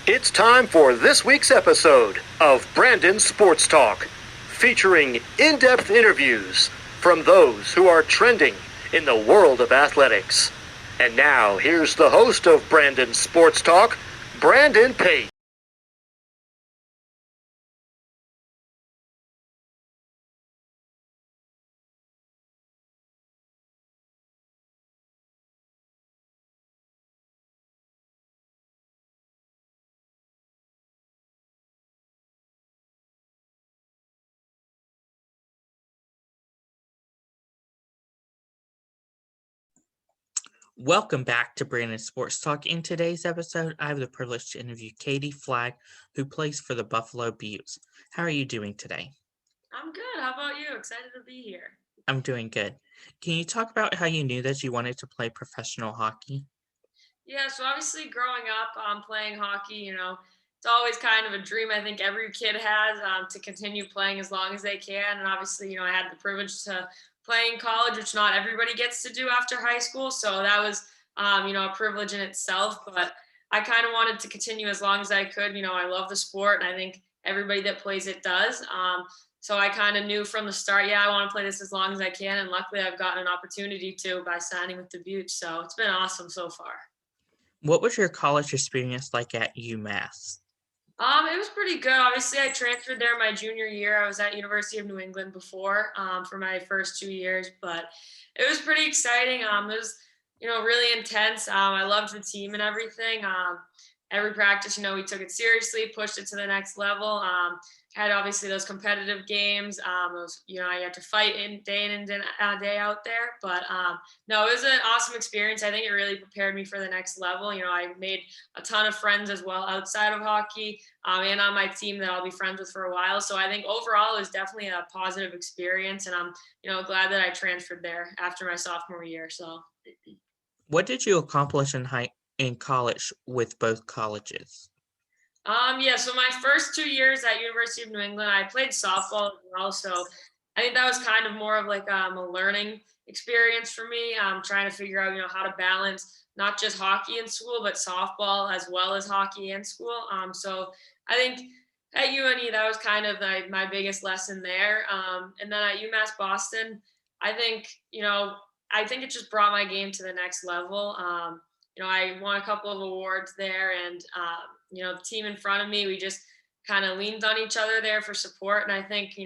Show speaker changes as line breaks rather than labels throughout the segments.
It's time for this week's episode of Brandon Sports Talk, featuring in-depth interviews from those who are trending in the world of athletics. And now, here's the host of Brandon Sports Talk, Brandon Pate.
Welcome back to Brandon Sports Talk. In today's episode, I have the privilege to interview Caty Flagg, who plays for the Buffalo Beauts. How are you doing today?
I'm good. How about you? Excited to be here.
I'm doing good. Can you talk about how you knew that you wanted to play professional hockey?
Yeah, so obviously growing up, playing hockey, it's always kind of a dream I think every kid has to continue playing as long as they can. And obviously, I had the privilege to play in college, which not everybody gets to do after high school. So that was, a privilege in itself. But I kind of wanted to continue as long as I could. I love the sport, and I think everybody that plays it does. So I kind of knew from the start, yeah, I want to play this as long as I can. And luckily, I've gotten an opportunity to by signing with the Buttes. So it's been awesome so far.
What was your college experience like at UMass?
It was pretty good. Obviously, I transferred there my junior year. I was at University of New England before for my first 2 years, but it was pretty exciting. It was, really intense. I loved the team and everything. Every practice, we took it seriously, pushed it to the next level. Had obviously those competitive games. Those, I had to fight in and day out there. But no, it was an awesome experience. I think it really prepared me for the next level. I made a ton of friends as well outside of hockey and on my team that I'll be friends with for a while. So I think overall it was definitely a positive experience, and I'm, glad that I transferred there after my sophomore year. So.
What did you accomplish in college with both colleges?
Yeah, so my first 2 years at University of New England, I played softball as well. So I think that was kind of more of like a learning experience for me. Trying to figure out, how to balance not just hockey in school, but softball as well as hockey in school. So I think at UNE, that was kind of my biggest lesson there. And then at UMass Boston, I think, I think it just brought my game to the next level. I won a couple of awards there, and the team in front of me, we just kind of leaned on each other there for support. And I think,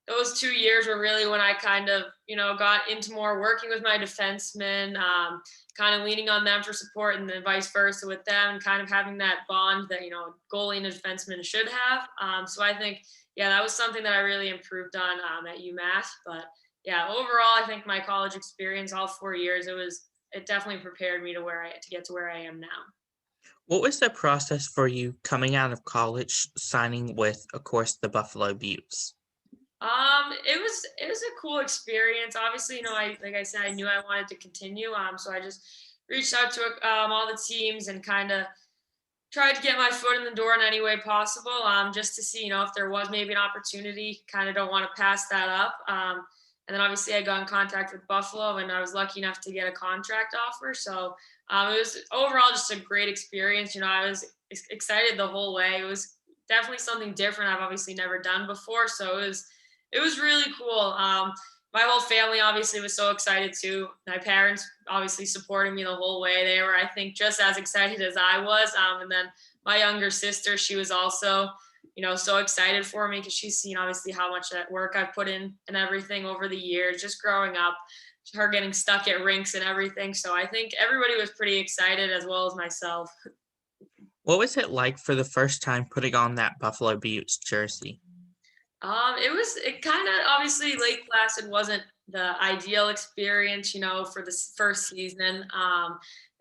those 2 years were really when I kind of, got into more working with my defensemen, kind of leaning on them for support, and then vice versa with them, and kind of having that bond that, goalie and a defenseman should have. So I think, yeah, that was something that I really improved on at UMass. But yeah, overall, I think my college experience, all 4 years, it definitely prepared me to get to where I am now.
What was the process for you coming out of college, signing with, of course, the Buffalo Beauts?
It was a cool experience. Obviously, like I said, I knew I wanted to continue. So I just reached out to all the teams and kind of tried to get my foot in the door in any way possible. Just to see, if there was maybe an opportunity. Kind of don't want to pass that up. And then obviously I got in contact with Buffalo, and I was lucky enough to get a contract offer. So it was overall just a great experience. I was excited the whole way. It was definitely something different I've obviously never done before. So it was really cool. My whole family obviously was so excited too. My parents obviously supported me the whole way. They were, I think, just as excited as I was. And then my younger sister, she was also, so excited for me because she's seen obviously how much that work I've put in and everything over the years, just growing up, her getting stuck at rinks and everything. So I think everybody was pretty excited as well as myself.
What was it like for the first time putting on that Buffalo Beauts jersey?
It kind of obviously late class. It wasn't the ideal experience, for this first season.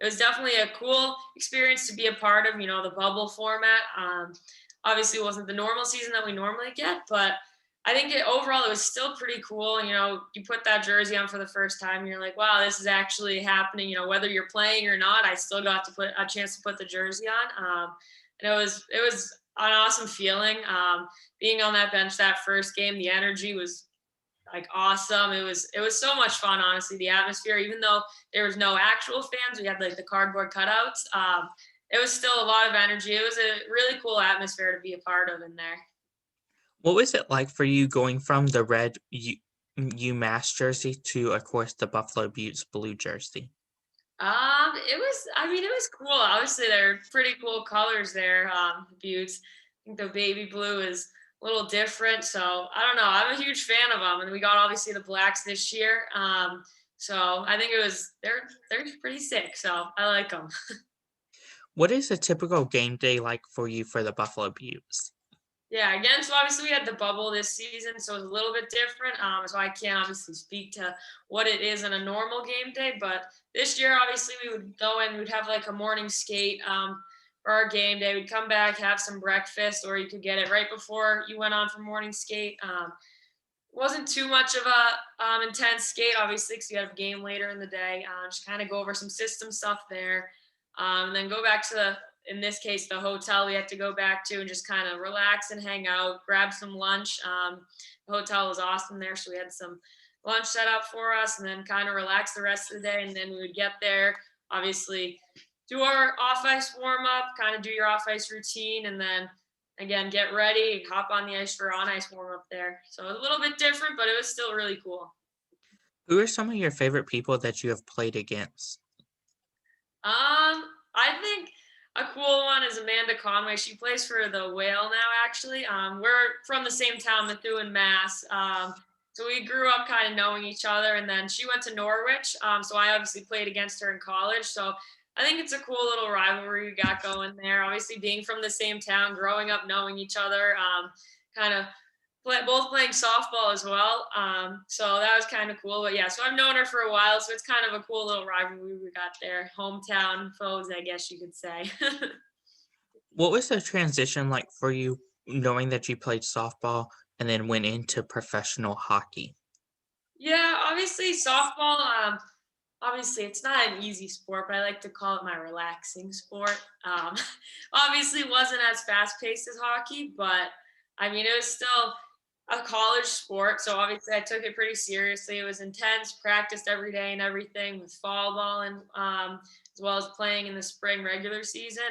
It was definitely a cool experience to be a part of, the bubble format. Obviously, it wasn't the normal season that we normally get, but I think overall it was still pretty cool. You put that jersey on for the first time, and you're like, wow, this is actually happening. Whether you're playing or not, I still got to put a chance to put the jersey on. And it was an awesome feeling. Being on that bench that first game, the energy was like awesome. It was so much fun, honestly. The atmosphere, even though there was no actual fans, we had like the cardboard cutouts. it was still a lot of energy. It was a really cool atmosphere to be a part of in there.
What was it like for you going from the red UMass jersey to, of course, the Buffalo Beauts blue jersey?
It was cool. Obviously, they're pretty cool colors there. Buttes. I think the baby blue is a little different. So I don't know. I'm a huge fan of them, and we got obviously the blacks this year. So I think they're pretty sick. So I like them.
What is a typical game day like for you for the Buffalo Beauts?
Yeah, again, so obviously we had the bubble this season, so it's a little bit different. So I can't obviously speak to what it is in a normal game day, but this year, obviously, we would go in, we'd have like a morning skate for our game day. We'd come back, have some breakfast, or you could get it right before you went on for morning skate. Wasn't too much of a intense skate, obviously, because you have a game later in the day. Just kind of go over some system stuff there, and then go back to in this case, the hotel we had to go back to and just kind of relax and hang out, grab some lunch. The hotel was awesome there, so we had some lunch set up for us, and then kind of relax the rest of the day. And then we would get there, obviously, do our off ice warm up, kind of do your off ice routine, and then again, get ready, hop on the ice for on ice warm up there. So a little bit different, but it was still really cool.
Who are some of your favorite people that you have played against?
I think a cool one is Amanda Conway. She plays for the Whale now, actually. We're from the same town, Methuen, Mass. So we grew up kind of knowing each other, and then she went to Norwich. So I obviously played against her in college. So I think it's a cool little rivalry we got going there. Obviously, being from the same town, growing up knowing each other, kind of both playing softball as well. So that was kind of cool. But yeah, so I've known her for a while, so it's kind of a cool little rivalry we got there. Hometown foes, I guess you could say.
What was the transition like for you knowing that you played softball and then went into professional hockey?
Yeah, obviously softball. Obviously it's not an easy sport, but I like to call it my relaxing sport. Obviously it wasn't as fast paced as hockey, but I mean it was still a college sport, so obviously I took it pretty seriously. It was intense, practiced every day and everything with fall ball and as well as playing in the spring regular season.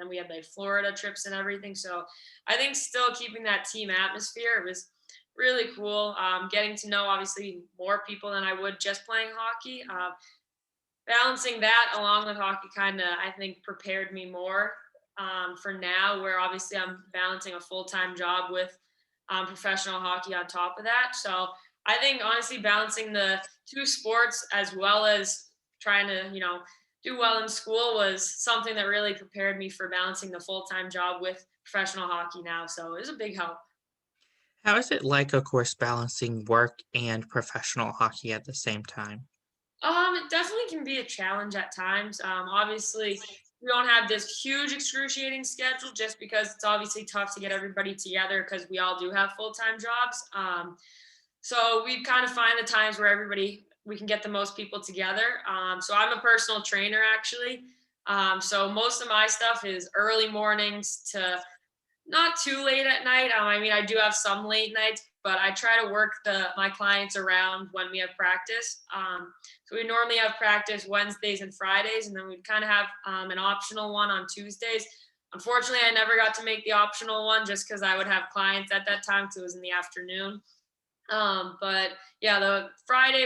And we had like Florida trips and everything. So I think still keeping that team atmosphere, it was really cool. Getting to know obviously more people than I would just playing hockey. Balancing that along with hockey kind of I think prepared me more for now, where obviously I'm balancing a full-time job with professional hockey on top of that. So I think honestly balancing the two sports as well as trying to, do well in school was something that really prepared me for balancing the full-time job with professional hockey now. So it was a big help.
How is it like, of course, balancing work and professional hockey at the same time?
It definitely can be a challenge at times. Obviously, we don't have this huge excruciating schedule just because it's obviously tough to get everybody together because we all do have full-time jobs. So we kind of find the times where we can get the most people together. So I'm a personal trainer actually. So most of my stuff is early mornings to not too late at night. I mean, I do have some late nights, but I try to work my clients around when we have practice. So we normally have practice Wednesdays and Fridays, and then we'd kind of have an optional one on Tuesdays. Unfortunately, I never got to make the optional one just because I would have clients at that time because it was in the afternoon. But yeah, the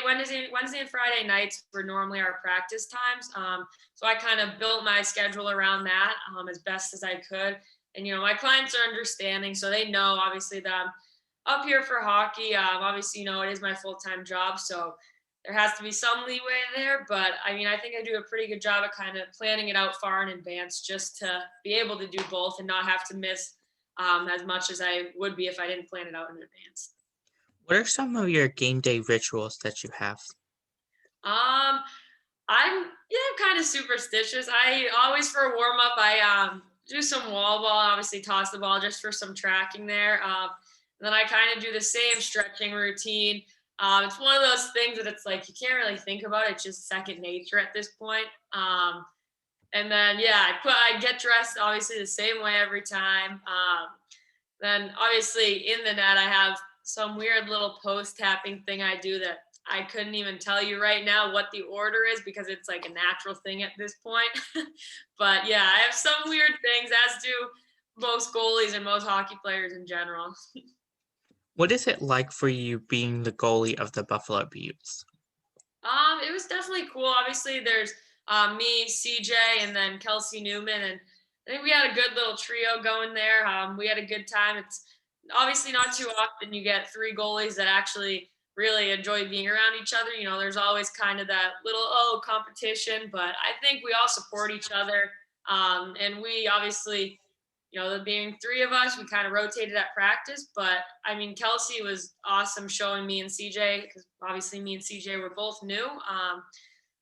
Wednesday and Friday nights were normally our practice times. So I kind of built my schedule around that as best as I could. And, my clients are understanding, so they know obviously that I'm up here for hockey. Obviously, it is my full-time job, so there has to be some leeway there. But I mean, I think I do a pretty good job of kind of planning it out far in advance just to be able to do both and not have to miss as much as I would be if I didn't plan it out in advance.
What are some of your game day rituals that you have?
Um, I'm kind of superstitious. I always for a warm up, I do some wall ball, obviously toss the ball just for some tracking there. And then I kind of do the same stretching routine. It's one of those things that it's like you can't really think about it. It's just second nature at this point. And then I get dressed obviously the same way every time. Then obviously in the net I have some weird little post tapping thing I do that I couldn't even tell you right now what the order is because it's like a natural thing at this point. But yeah, I have some weird things, as do most goalies and most hockey players in general.
What is it like for you being the goalie of the Buffalo Beauts?
It was definitely cool. Obviously, there's me, CJ, and then Kelsey Newman, and I think we had a good little trio going there. We had a good time. It's obviously not too often you get three goalies that actually really enjoy being around each other. There's always kind of that little competition, but I think we all support each other, and we obviously. There being three of us, we kind of rotated at practice. But I mean, Kelsey was awesome showing me and CJ because obviously me and CJ were both new.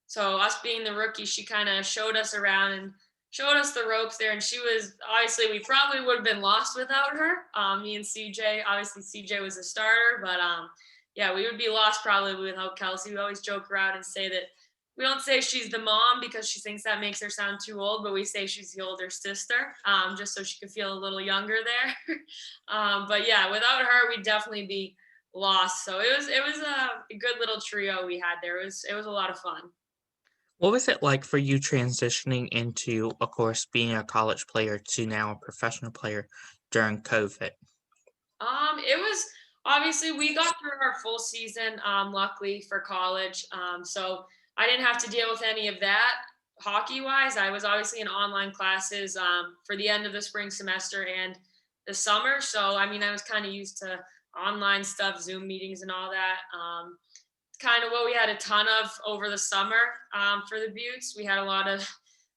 So us being the rookie, she kind of showed us around and showed us the ropes there. And she was obviously we probably would have been lost without her. Me and CJ, obviously CJ was a starter, but yeah, we would be lost probably without Kelsey. We always joke around and say that we don't say she's the mom because she thinks that makes her sound too old, but we say she's the older sister, just so she could feel a little younger there. But yeah, without her, we'd definitely be lost. So it was a good little trio we had there. It was a lot of fun.
What was it like for you transitioning into, of course, being a college player to now a professional player during COVID?
It was obviously we got through our full season, luckily for college. So I didn't have to deal with any of that hockey wise. I was obviously in online classes for the end of the spring semester and the summer. So I mean, I was kind of used to online stuff, Zoom meetings, and all that. It's kind of what we had a ton of over the summer for the Buttes. We had a lot of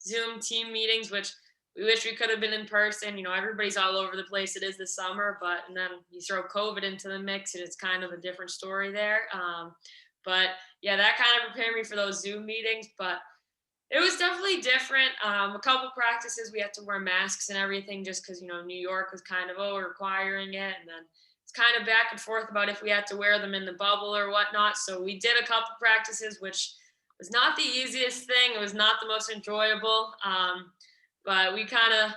Zoom team meetings, which we wish we could have been in person. Everybody's all over the place. It is the summer, and then you throw COVID into the mix, and it's kind of a different story there. But yeah, that kind of prepared me for those Zoom meetings. But it was definitely different. A couple practices we had to wear masks and everything, just because New York was kind of requiring it, and then it's kind of back and forth about if we had to wear them in the bubble or whatnot. So we did a couple practices, which was not the easiest thing. It was not the most enjoyable. But we kind of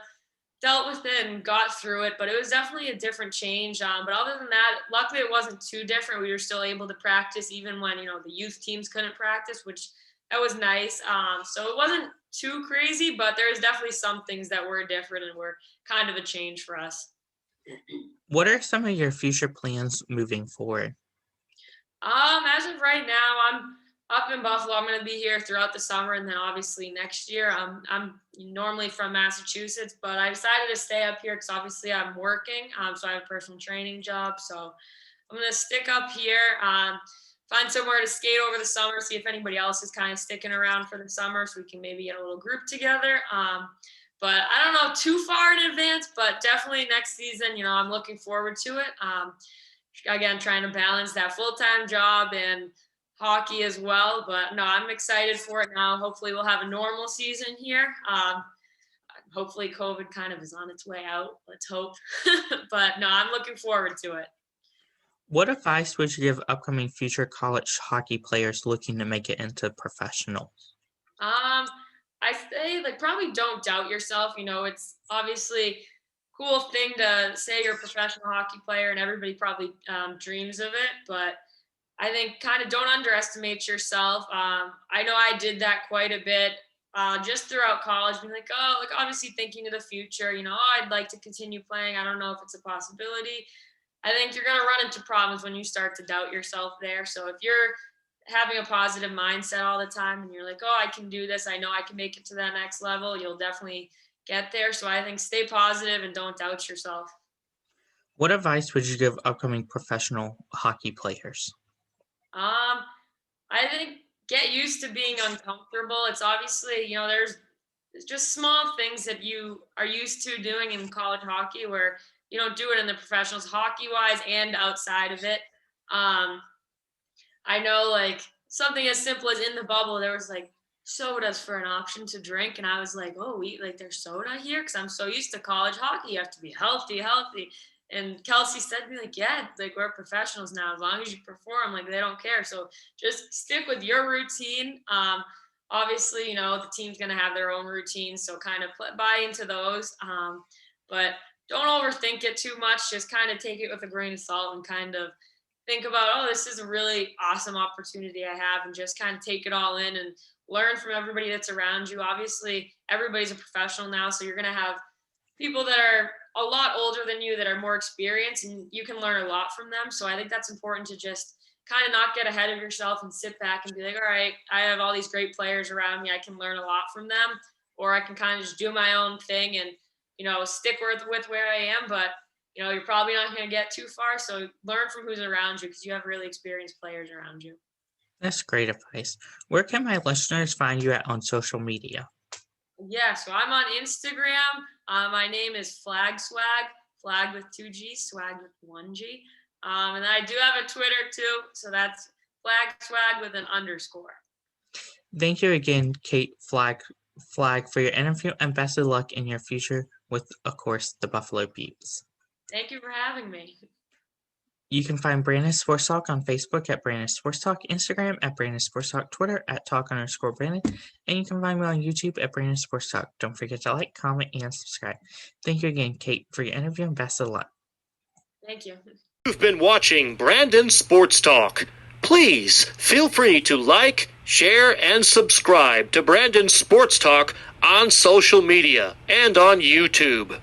dealt with it and got through it. But it was definitely a different change. But other than that, luckily it wasn't too different. We were still able to practice even when the youth teams couldn't practice, which that was nice. So it wasn't too crazy, but there was definitely some things that were different and were kind of a change for us.
What are some of your future plans moving forward?
As of right now, I'm up in Buffalo. I'm going to be here throughout the summer, and then obviously next year. I'm normally from Massachusetts, but I decided to stay up here because obviously I'm working. So I have a personal training job. So I'm going to stick up here. Find somewhere to skate over the summer. See if anybody else is kind of sticking around for the summer, so we can maybe get a little group together. But I don't know too far in advance, but definitely next season. I'm looking forward to it. Again, trying to balance that full-time job and hockey as well. But no, I'm excited for it now. Hopefully we'll have a normal season here. Hopefully COVID kind of is on its way out. Let's hope. But no, I'm looking forward to it.
What advice would you give upcoming future college hockey players looking to make it into professional?
I say probably don't doubt yourself. It's obviously cool thing to say you're a professional hockey player and everybody probably dreams of it, but I think kind of don't underestimate yourself. I know I did that quite a bit just throughout college, being obviously thinking of the future, I'd like to continue playing. I don't know if it's a possibility. I think you're going to run into problems when you start to doubt yourself there. So if you're having a positive mindset all the time and you're like, oh, I can do this, I know I can make it to that next level, you'll definitely get there. So I think stay positive and don't doubt yourself.
What advice would you give upcoming professional hockey players?
I think get used to being uncomfortable. It's obviously, there's just small things that you are used to doing in college hockey where you don't do it in the professionals hockey wise and outside of it. I know something as simple as in the bubble, there was sodas for an option to drink. And I was like, oh, there's soda here? Cause I'm so used to college hockey. You have to be healthy. And Kelsey said to me, yeah, we're professionals now. As long as you perform, they don't care. So just stick with your routine. Obviously, the team's going to have their own routines. So kind of buy into those. But don't overthink it too much. Just kind of take it with a grain of salt and kind of think about, oh, this is a really awesome opportunity I have, and just kind of take it all in and learn from everybody that's around you. Obviously, everybody's a professional now, so you're going to have people that are a lot older than you that are more experienced, and you can learn a lot from them. So I think that's important to just kind of not get ahead of yourself and sit back and be like, all right, I have all these great players around me. I can learn a lot from them, or I can kind of just do my own thing and, stick with where I am. But, you're probably not going to get too far. So learn from who's around you, because you have really experienced players around you.
That's great advice. Where can my listeners find you at on social media?
Yeah, so I'm on Instagram. My name is Flagg Swag, Flag with 2 G's, Swag with 1 G. And I do have a Twitter too, so that's Flagg Swag with an underscore.
Thank you again, Caty Flagg, for your interview, and best of luck in your future with, of course, the Buffalo Beauts.
Thank you for having me.
You can find Brandon Sports Talk on Facebook at Brandon Sports Talk, Instagram at Brandon Sports Talk, Twitter at Talk_Brandon, and you can find me on YouTube at Brandon Sports Talk. Don't forget to like, comment, and subscribe. Thank you again, Caty, for your interview, and best of luck.
Thank you.
You've been watching Brandon Sports Talk. Please feel free to like, share, and subscribe to Brandon Sports Talk on social media and on YouTube.